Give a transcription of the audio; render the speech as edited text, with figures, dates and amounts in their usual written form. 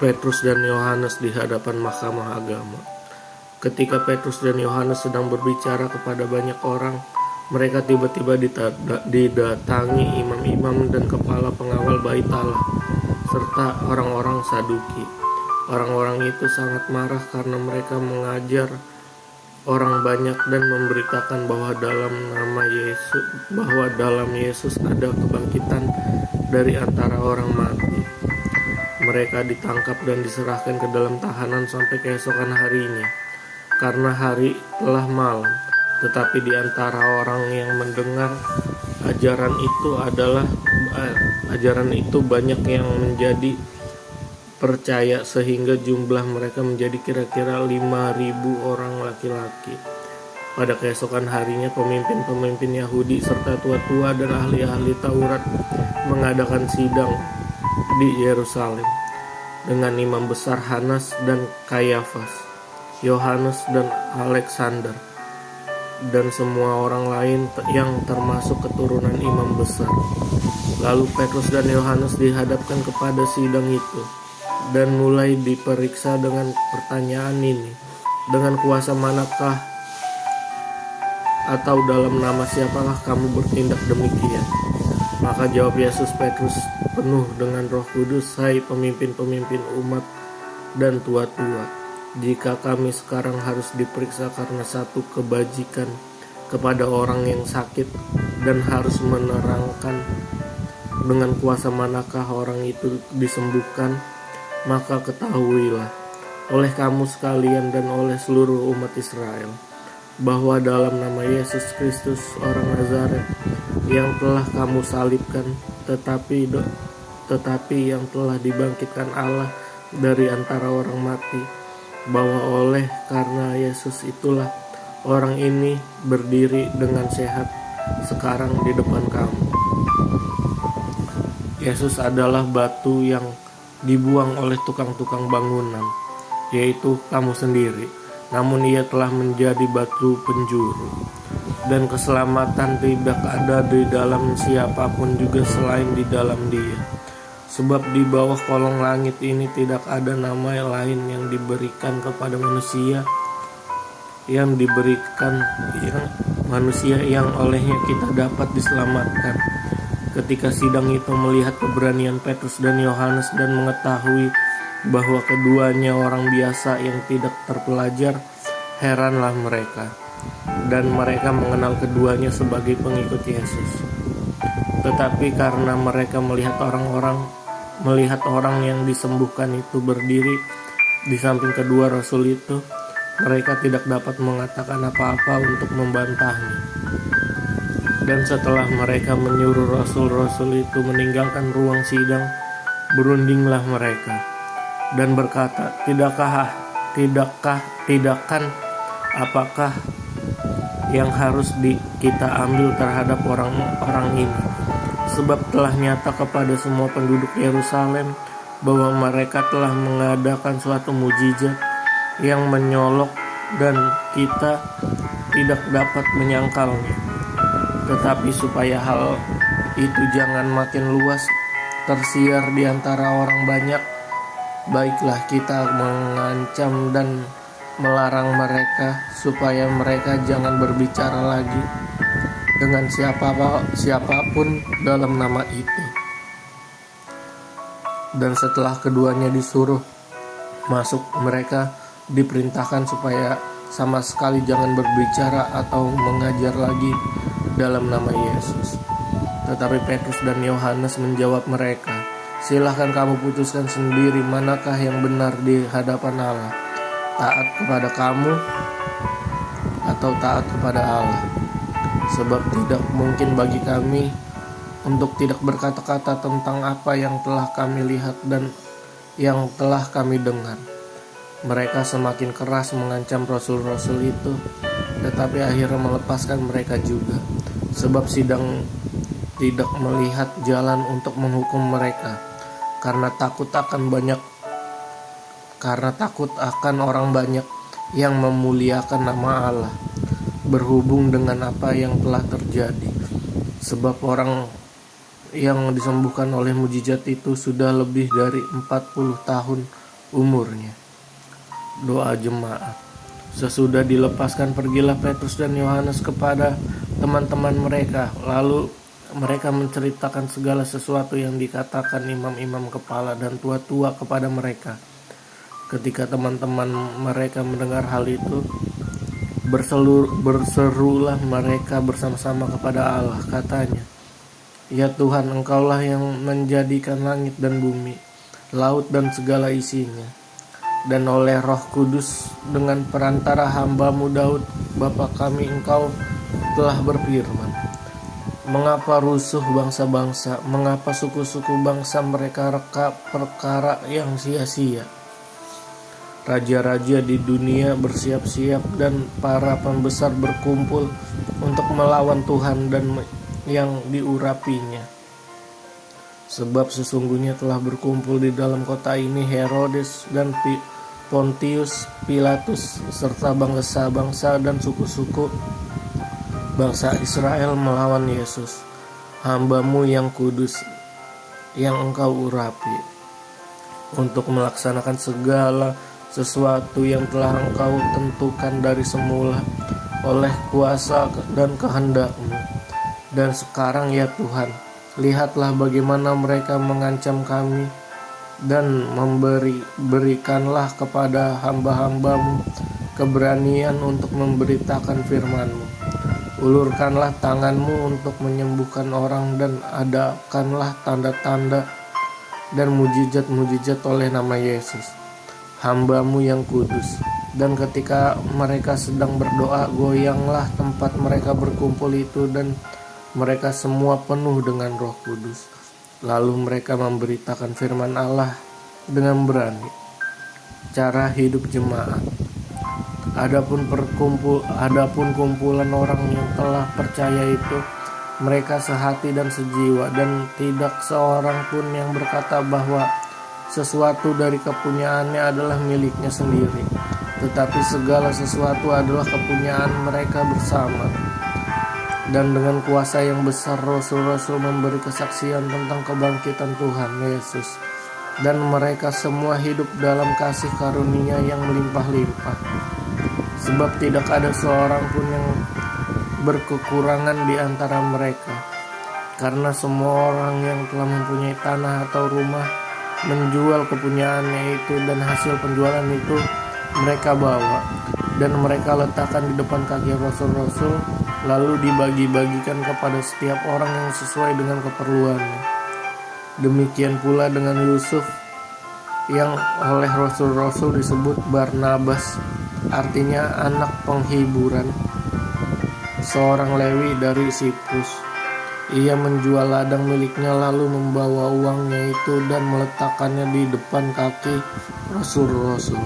Petrus dan Yohanes di hadapan mahkamah agama. Ketika Petrus dan Yohanes sedang berbicara kepada banyak orang, mereka tiba-tiba didatangi imam-imam dan kepala pengawal bait Allah, serta orang-orang Saduki. Orang-orang itu sangat marah karena mereka mengajar orang banyak dan memberitakan bahwa dalam Yesus ada kebangkitan dari antara orang mati. Mereka ditangkap dan diserahkan ke dalam tahanan sampai keesokan harinya, karena hari telah malam. Tetapi di antara orang yang mendengar ajaran itu banyak yang menjadi percaya, sehingga jumlah mereka menjadi kira-kira 5.000 orang laki-laki. Pada keesokan harinya, pemimpin-pemimpin Yahudi serta tua-tua dan ahli-ahli Taurat mengadakan sidang di Yerusalem dengan imam besar Hanas dan Kayafas, Yohanes dan Alexander, dan semua orang lain yang termasuk keturunan imam besar. Lalu Petrus dan Yohanes dihadapkan kepada sidang itu dan mulai diperiksa dengan pertanyaan ini, dengan kuasa manakah atau dalam nama siapakah kamu bertindak demikian? Maka jawab Yesus Petrus penuh dengan Roh Kudus, hai pemimpin-pemimpin umat dan tua-tua, jika kami sekarang harus diperiksa karena satu kebajikan kepada orang yang sakit dan harus menerangkan dengan kuasa manakah orang itu disembuhkan, maka ketahuilah oleh kamu sekalian dan oleh seluruh umat Israel bahwa dalam nama Yesus Kristus orang Nazaret yang telah kamu salibkan, tetapi yang telah dibangkitkan Allah dari antara orang mati, bahwa oleh karena Yesus itulah orang ini berdiri dengan sehat sekarang di depan kamu. Yesus adalah batu yang dibuang oleh tukang-tukang bangunan, yaitu kamu sendiri. Namun ia telah menjadi batu penjuru, dan keselamatan tidak ada di dalam siapapun juga selain di dalam Dia. Sebab di bawah kolong langit ini tidak ada nama lain yang diberikan kepada manusia yang olehnya kita dapat diselamatkan. Ketika sidang itu melihat keberanian Petrus dan Yohanes dan mengetahui bahwa keduanya orang biasa yang tidak terpelajar, heranlah mereka, dan mereka mengenal keduanya sebagai pengikut Yesus. Tetapi karena mereka melihat orang yang disembuhkan itu berdiri di samping kedua rasul itu, mereka tidak dapat mengatakan apa-apa untuk membantahnya. Dan setelah mereka menyuruh rasul-rasul itu meninggalkan ruang sidang, berundinglah mereka dan berkata, tidakkan apakah yang harus kita ambil terhadap orang ini? Sebab telah nyata kepada semua penduduk Yerusalem bahwa mereka telah mengadakan suatu mujizat yang menyolok dan kita tidak dapat menyangkalnya. Tetapi supaya hal itu jangan makin luas tersiar di antara orang banyak, baiklah kita mengancam dan melarang mereka supaya mereka jangan berbicara lagi dengan siapapun dalam nama itu. Dan setelah keduanya disuruh masuk, mereka diperintahkan supaya sama sekali jangan berbicara atau mengajar lagi dalam nama Yesus. Tetapi Petrus dan Yohanes menjawab mereka, silahkan kamu putuskan sendiri manakah yang benar di hadapan Allah, taat kepada kamu atau taat kepada Allah. Sebab tidak mungkin bagi kami untuk tidak berkata-kata tentang apa yang telah kami lihat dan yang telah kami dengar. Mereka semakin keras mengancam rasul-rasul itu, tetapi akhirnya melepaskan mereka juga. Sebab sidang tidak melihat jalan untuk menghukum mereka, karena takut akan orang banyak yang memuliakan nama Allah, berhubung dengan apa yang telah terjadi. Sebab orang yang disembuhkan oleh mujizat itu sudah lebih dari 40 tahun umurnya. Doa jemaat. Sesudah dilepaskan, pergilah Petrus dan Yohanes kepada teman-teman mereka. Lalu mereka menceritakan segala sesuatu yang dikatakan imam-imam kepala dan tua-tua kepada mereka. Ketika teman-teman mereka mendengar hal itu, berserulah mereka bersama-sama kepada Allah. Katanya, "Ya Tuhan, Engkaulah yang menjadikan langit dan bumi, laut dan segala isinya. Dan oleh Roh Kudus dengan perantara hamba-Mu Daud, Bapa kami, Engkau telah berfirman, mengapa rusuh bangsa-bangsa, mengapa suku-suku bangsa mereka reka perkara yang sia-sia. Raja-raja di dunia bersiap-siap dan para pembesar berkumpul untuk melawan Tuhan dan yang diurapinya. Sebab sesungguhnya telah berkumpul di dalam kota ini Herodes dan Pontius Pilatus serta bangsa-bangsa dan suku-suku bangsa Israel melawan Yesus, hamba-Mu yang kudus, yang Engkau urapi, untuk melaksanakan segala sesuatu yang telah Engkau tentukan dari semula oleh kuasa dan kehendak-Mu. Dan sekarang ya Tuhan, lihatlah bagaimana mereka mengancam kami, dan berikanlah kepada hamba-hamba-Mu keberanian untuk memberitakan firman-Mu. Ulurkanlah tangan-Mu untuk menyembuhkan orang, dan adakanlah tanda-tanda dan mujizat-mujizat oleh nama Yesus, hamba-Mu yang kudus. Dan ketika mereka sedang berdoa, goyanglah tempat mereka berkumpul itu, dan mereka semua penuh dengan Roh Kudus. Lalu mereka memberitakan firman Allah dengan berani." Cara hidup jemaat. Adapun kumpulan orang yang telah percaya itu, mereka sehati dan sejiwa, dan tidak seorang pun yang berkata bahwa sesuatu dari kepunyaannya adalah miliknya sendiri, tetapi segala sesuatu adalah kepunyaan mereka bersama. Dan dengan kuasa yang besar rasul-rasul memberi kesaksian tentang kebangkitan Tuhan Yesus, dan mereka semua hidup dalam kasih karunia yang melimpah-limpah. Sebab tidak ada seorang pun yang berkekurangan di antara mereka, karena semua orang yang telah mempunyai tanah atau rumah menjual kepunyaannya itu, dan hasil penjualan itu mereka bawa, dan mereka letakkan di depan kaki rasul-rasul, lalu dibagi-bagikan kepada setiap orang yang sesuai dengan keperluannya. Demikian pula dengan Yusuf, yang oleh rasul-rasul disebut Barnabas, artinya anak penghiburan, seorang Lewi dari Siprus. Ia menjual ladang miliknya, lalu membawa uangnya itu dan meletakkannya di depan kaki rasul-rasul.